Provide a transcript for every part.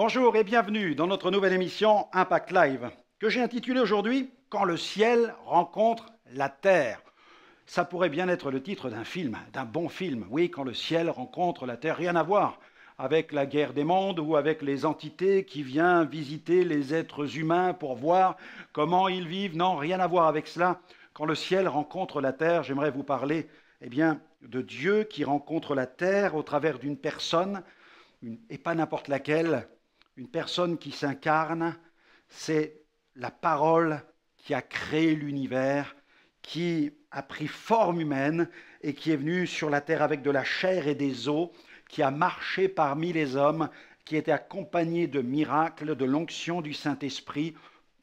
Bonjour et bienvenue dans notre nouvelle émission Impact Live, que j'ai intitulée aujourd'hui « Quand le ciel rencontre la terre ». Ça pourrait bien être le titre d'un film, d'un bon film. Oui, quand le ciel rencontre la terre, rien à voir avec la guerre des mondes ou avec les entités qui viennent visiter les êtres humains pour voir comment ils vivent. Non, rien à voir avec cela. Quand le ciel rencontre la terre, j'aimerais vous parler de Dieu qui rencontre la terre au travers d'une personne, et pas n'importe laquelle, une personne qui s'incarne. C'est la parole qui a créé l'univers, qui a pris forme humaine et qui est venue sur la terre avec de la chair et des os, qui a marché parmi les hommes, qui était accompagné de miracles, de l'onction du Saint-Esprit,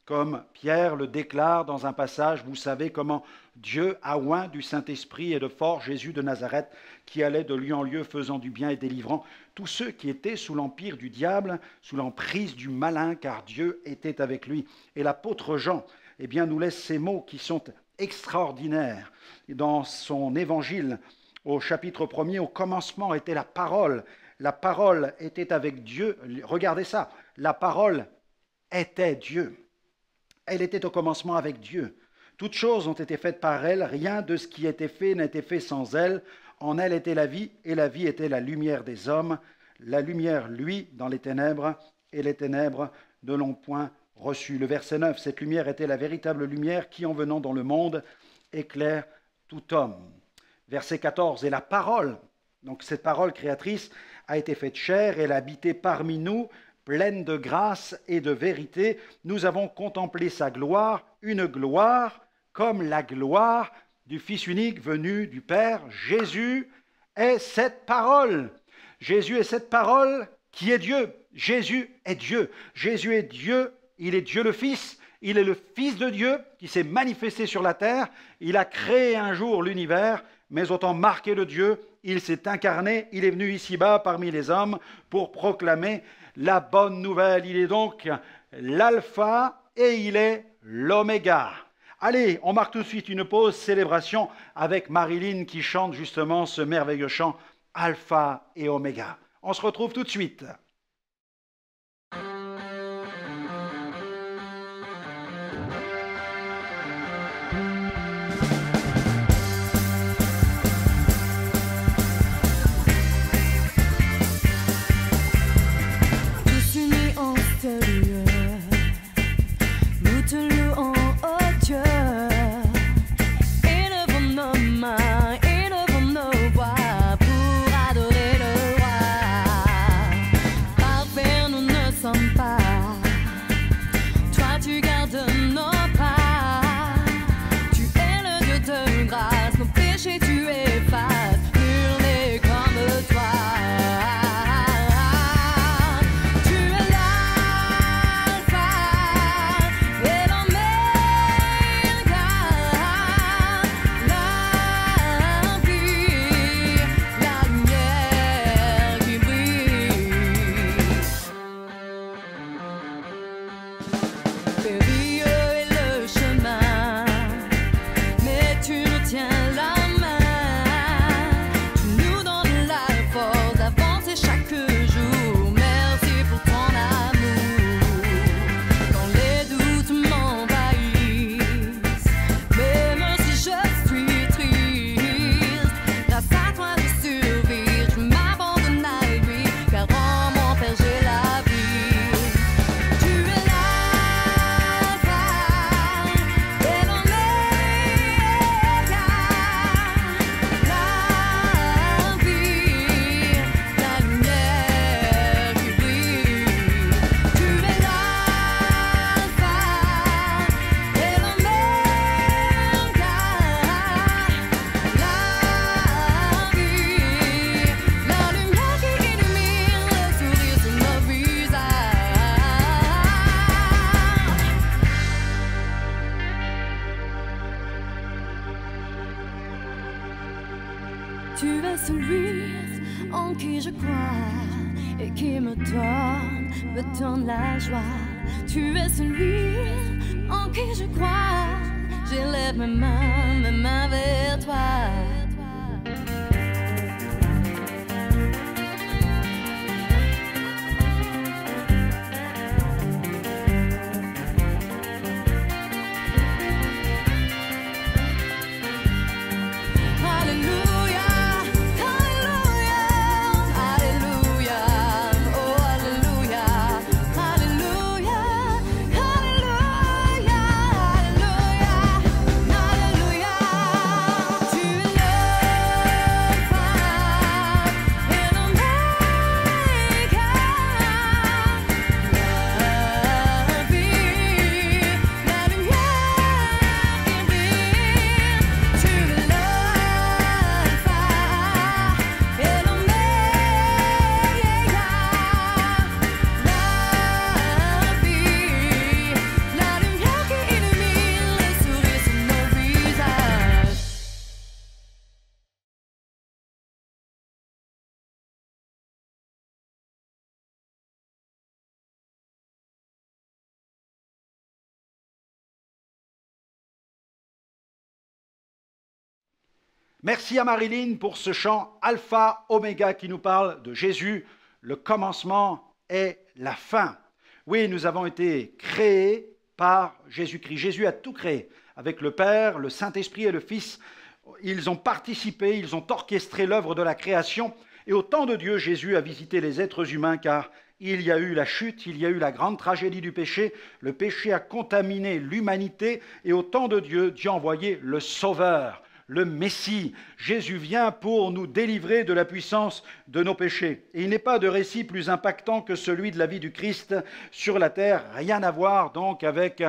comme Pierre le déclare dans un passage. Vous savez comment Dieu a oint du Saint-Esprit et de fort Jésus de Nazareth, qui allait de lieu en lieu faisant du bien et délivrant tous ceux qui étaient sous l'empire du diable, sous l'emprise du malin, car Dieu était avec lui. Et l'apôtre Jean nous laisse ces mots qui sont extraordinaires. Dans son évangile, au chapitre 1er, au commencement était la parole. La parole était avec Dieu. Regardez ça, la parole était Dieu. Elle était au commencement avec Dieu. Toutes choses ont été faites par elle, rien de ce qui était fait n'a été fait sans elle. En elle était la vie, et la vie était la lumière des hommes. La lumière, lui, dans les ténèbres, et les ténèbres ne l'ont point reçue. Le verset 9, cette lumière était la véritable lumière qui, en venant dans le monde, éclaire tout homme. Verset 14, et la parole, donc cette parole créatrice, a été faite chair, elle a habité parmi nous, pleine de grâce et de vérité. Nous avons contemplé sa gloire, une gloire comme la gloire du Fils unique venu du Père. Jésus est cette parole. Jésus est cette parole qui est Dieu. Jésus est Dieu. Jésus est Dieu, il est Dieu le Fils. Il est le Fils de Dieu qui s'est manifesté sur la terre. Il a créé un jour l'univers, mais autant marqué de Dieu, il s'est incarné. Il est venu ici-bas parmi les hommes pour proclamer la bonne nouvelle. Il est donc l'alpha et il est l'oméga. Allez, on marque tout de suite une pause, célébration avec Marilyn qui chante justement ce merveilleux chant Alpha et Oméga. On se retrouve tout de suite. Tu es celui en qui je crois et qui me donne la joie. Tu es celui en qui je crois. J'élève mes mains vers toi. Merci à Marilyn pour ce chant Alpha Oméga qui nous parle de Jésus, le commencement et la fin. Oui, nous avons été créés par Jésus-Christ. Jésus a tout créé avec le Père, le Saint-Esprit et le Fils. Ils ont participé, ils ont orchestré l'œuvre de la création. Et au temps de Dieu, Jésus a visité les êtres humains car il y a eu la chute, il y a eu la grande tragédie du péché. Le péché a contaminé l'humanité et au temps de Dieu, Dieu a envoyé le Sauveur, le Messie. Jésus vient pour nous délivrer de la puissance de nos péchés. Et il n'est pas de récit plus impactant que celui de la vie du Christ sur la terre. Rien à voir donc avec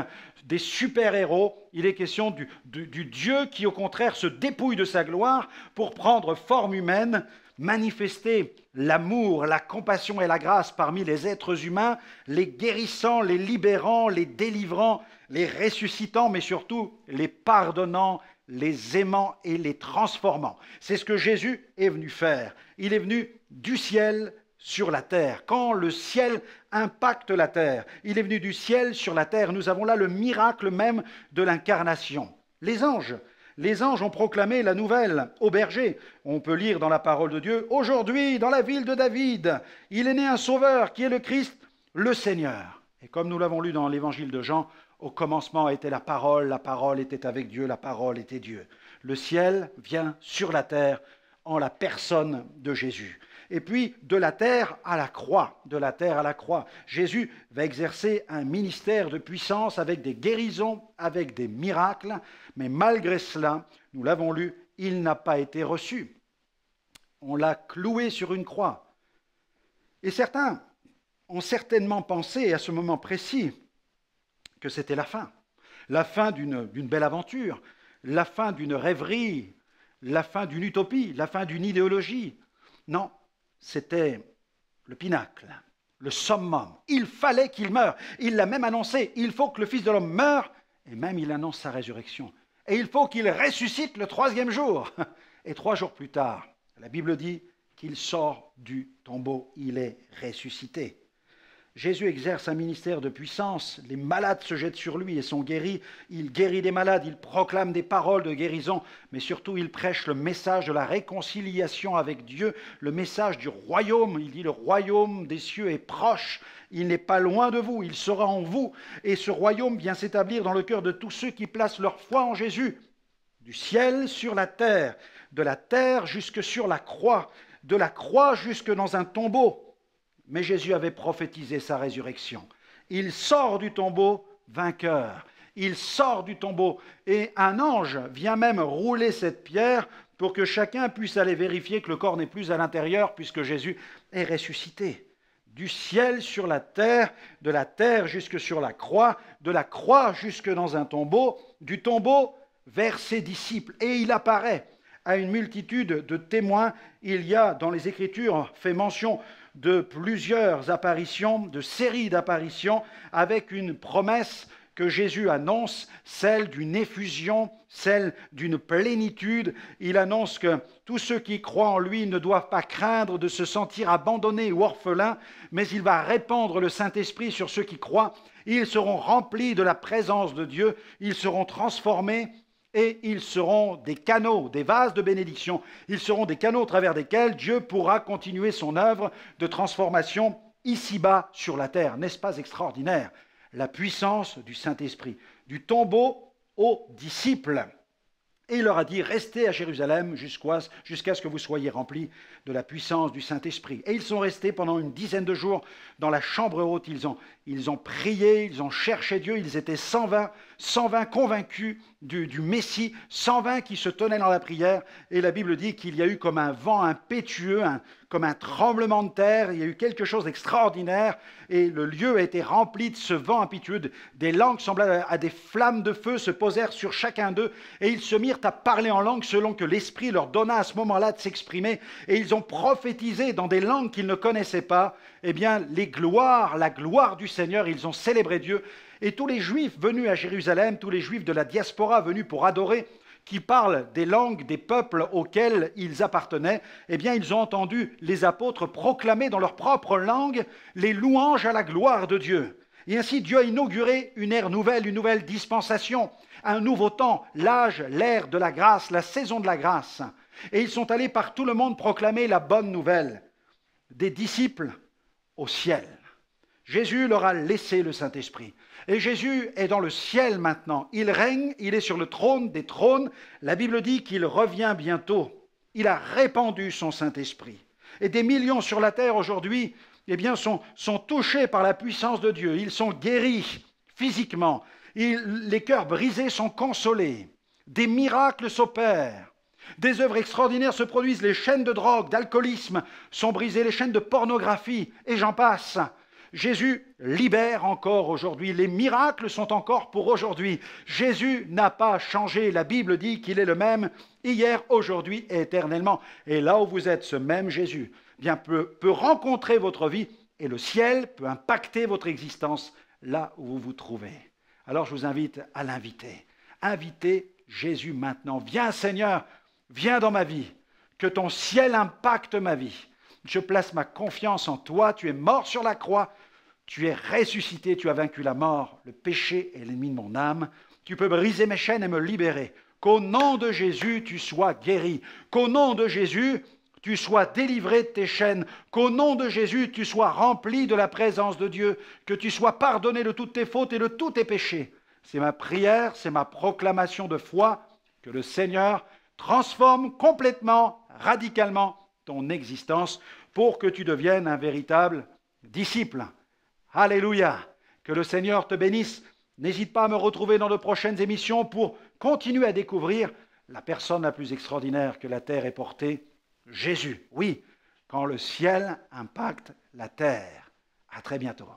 des super-héros. Il est question du Dieu qui au contraire se dépouille de sa gloire pour prendre forme humaine, manifester l'amour, la compassion et la grâce parmi les êtres humains, les guérissant, les libérant, les délivrant, les ressuscitant, mais surtout les pardonnant, les aimant et les transformant. C'est ce que Jésus est venu faire. Il est venu du ciel sur la terre. Quand le ciel impacte la terre, il est venu du ciel sur la terre. Nous avons là le miracle même de l'incarnation. Les anges ont proclamé la nouvelle aux bergers. On peut lire dans la parole de Dieu, « Aujourd'hui, dans la ville de David, il est né un sauveur qui est le Christ, le Seigneur. » Et comme nous l'avons lu dans l'évangile de Jean, au commencement était la parole était avec Dieu, la parole était Dieu. Le ciel vient sur la terre en la personne de Jésus. Et puis, de la terre à la croix, Jésus va exercer un ministère de puissance avec des guérisons, avec des miracles, mais malgré cela, nous l'avons lu, il n'a pas été reçu. On l'a cloué sur une croix. Et certains ont certainement pensé à ce moment précis que c'était la fin d'une belle aventure, la fin d'une rêverie, la fin d'une utopie, la fin d'une idéologie. Non, c'était le pinacle, le summum. Il fallait qu'il meure. Il l'a même annoncé. Il faut que le Fils de l'homme meure. Et même il annonce sa résurrection. Et il faut qu'il ressuscite le 3e jour. Et 3 jours plus tard, la Bible dit qu'il sort du tombeau. Il est ressuscité. Jésus exerce un ministère de puissance, les malades se jettent sur lui et sont guéris, il guérit des malades, il proclame des paroles de guérison, mais surtout il prêche le message de la réconciliation avec Dieu, le message du royaume. Il dit le royaume des cieux est proche, il n'est pas loin de vous, il sera en vous, et ce royaume vient s'établir dans le cœur de tous ceux qui placent leur foi en Jésus, du ciel sur la terre, de la terre jusque sur la croix, de la croix jusque dans un tombeau. Mais Jésus avait prophétisé sa résurrection. Il sort du tombeau vainqueur. Il sort du tombeau et un ange vient même rouler cette pierre pour que chacun puisse aller vérifier que le corps n'est plus à l'intérieur puisque Jésus est ressuscité. Du ciel sur la terre, de la terre jusque sur la croix, de la croix jusque dans un tombeau, du tombeau vers ses disciples. Et il apparaît à une multitude de témoins. Il y a dans les Écritures fait mention de plusieurs apparitions, de séries d'apparitions, avec une promesse que Jésus annonce, celle d'une effusion, celle d'une plénitude. Il annonce que tous ceux qui croient en lui ne doivent pas craindre de se sentir abandonnés ou orphelins, mais il va répandre le Saint-Esprit sur ceux qui croient. Ils seront remplis de la présence de Dieu, ils seront transformés, et ils seront des canaux, des vases de bénédiction. Ils seront des canaux au travers desquels Dieu pourra continuer son œuvre de transformation ici-bas sur la terre. N'est-ce pas extraordinaire? La puissance du Saint-Esprit, du tombeau aux disciples. Et il leur a dit, restez à Jérusalem jusqu'à ce que vous soyez remplis de la puissance du Saint-Esprit. Et ils sont restés pendant une dizaine de jours dans la chambre haute. Ils ont prié, ils ont cherché Dieu, ils étaient 120 convaincus du Messie, 120 qui se tenaient dans la prière. Et la Bible dit qu'il y a eu comme un vent impétueux, comme un tremblement de terre, il y a eu quelque chose d'extraordinaire. Et le lieu a été rempli de ce vent impétueux. Des langues semblables à des flammes de feu se posèrent sur chacun d'eux. Et ils se mirent à parler en langue selon que l'Esprit leur donna à ce moment-là de s'exprimer. Et ils ont prophétisé dans des langues qu'ils ne connaissaient pas. Eh bien, la gloire du Seigneur, ils ont célébré Dieu. Et tous les Juifs venus à Jérusalem, tous les Juifs de la diaspora venus pour adorer, qui parlent des langues des peuples auxquels ils appartenaient, eh bien, ils ont entendu les apôtres proclamer dans leur propre langue les louanges à la gloire de Dieu. Et ainsi, Dieu a inauguré une ère nouvelle, une nouvelle dispensation, un nouveau temps, l'âge, l'ère de la grâce, la saison de la grâce. Et ils sont allés par tout le monde proclamer la bonne nouvelle. Des disciples au ciel. Jésus leur a laissé le Saint-Esprit. Et Jésus est dans le ciel maintenant. Il règne, il est sur le trône des trônes. La Bible dit qu'il revient bientôt. Il a répandu son Saint-Esprit. Et des millions sur la terre aujourd'hui sont touchés par la puissance de Dieu. Ils sont guéris physiquement. Les cœurs brisés sont consolés. Des miracles s'opèrent. Des œuvres extraordinaires se produisent. Les chaînes de drogue, d'alcoolisme sont brisées. Les chaînes de pornographie, et j'en passe. Jésus libère encore aujourd'hui. Les miracles sont encore pour aujourd'hui. Jésus n'a pas changé. La Bible dit qu'il est le même hier, aujourd'hui et éternellement. Et là où vous êtes, ce même Jésus peut rencontrer votre vie et le ciel peut impacter votre existence là où vous vous trouvez. Alors je vous invite à l'inviter. Invitez Jésus maintenant. Viens Seigneur, viens dans ma vie. Que ton ciel impacte ma vie. Je place ma confiance en toi. Tu es mort sur la croix. Tu es ressuscité. Tu as vaincu la mort, le péché et l'ennemi de mon âme. Tu peux briser mes chaînes et me libérer. Qu'au nom de Jésus, tu sois guéri. Qu'au nom de Jésus, tu sois délivré de tes chaînes. Qu'au nom de Jésus, tu sois rempli de la présence de Dieu. Que tu sois pardonné de toutes tes fautes et de tous tes péchés. C'est ma prière, c'est ma proclamation de foi. Que le Seigneur transforme complètement, radicalement ton existence pour que tu deviennes un véritable disciple. Alléluia! Que le Seigneur te bénisse. N'hésite pas à me retrouver dans de prochaines émissions pour continuer à découvrir la personne la plus extraordinaire que la terre ait portée, Jésus. Oui, quand le ciel impacte la terre. À très bientôt.